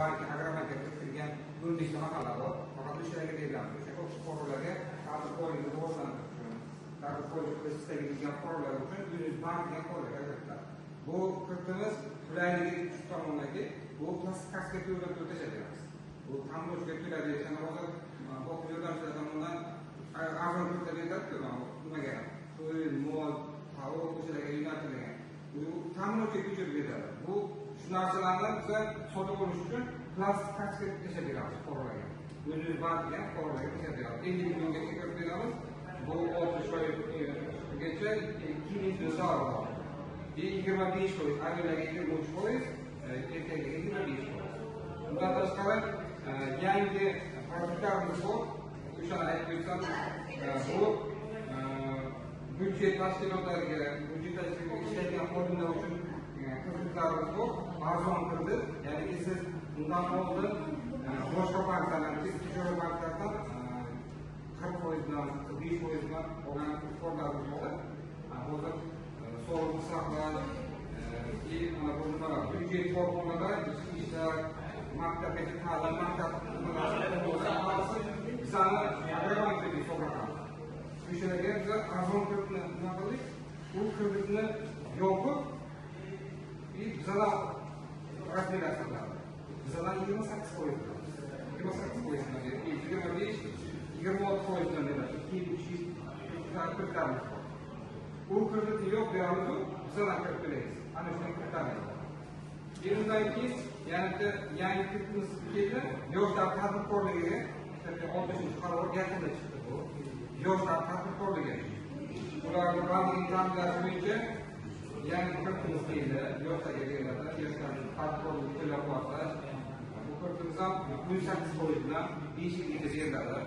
balki agromarketga kirgan o'nbeshta mahalla bor. Faqat o'shalarga beriladi. O'sha fuqarolarga ta'lim qo'yiladi, rivojlantirish uchun, ta'lim qo'yish istagidagi fuqarolar uchun uyingiz bankiga qo'yiladi albatta. Bu kiritimiz qulayligi kuch tomonidagi bu plastikasiga to'lab o'tashadi. Bu ta'minotga to'ladi, yana hozir o'quv yordamchilari tomonidan arzon pulga beriladi-ku, nimaga? To'y, mol, havo o'shalarga yo'naltirilgan. Bu ta'minotga ko'chirib beradi. Bu shu narsalarni biz sotib olish uchun plastik kartaga tashlab beramiz fuqarolarga. O'zingiz bankiga fuqarolarga tashlab beramiz. 50 milliongacha kirib beramiz. Bu 60%gacha 200 so'm bor. 25%, ayollarga 23%, erkaklarga 25%. Bundan tashqari yangi produktlarimiz bor. O'shani aytib o'tsam, bu budjet tashkilotlariga, budjetda ishlaydigan xodimlar uchun kreditlarimiz bor. Arzon kredit, ya'ni siz bundan oldin boshqa banklardan, tijorat banklardan 40% bilan, 5% bilan olgan kreditlarimiz bor. Hozir sog'liqni saqlash, budjet formulada ishlar, maktabgacha ta'lim, maktab bizani agrobankdagi hisoblanadi. O'shalarga biz arzon kreditni nima qildik? U kreditni yopib, bizadan rasmiylashtirish qiladi. Bizadan 28%. 26% beradi. 2-3 kreditlarimiz bor. U kreditni yo'q deyamiz, bizadan kirib to'laymiz. Ana shunday kreditlarimiz bor. Bundan keyin yangi kreditimiz keldi. Yoshlar tadbirkorligiga 6-qaror yakunda chiqdi bu. Yoshlar tadbirkorligi. Ularni bandligini ta'minlash bo'yicha yangi kreditimiz keldi. Yoshlarga beriladi. Yoshlarning tadbirkorligini qo'llab-quvvatlash. Bu kreditimiz ham 18% bilan 5 yilgacha beriladi.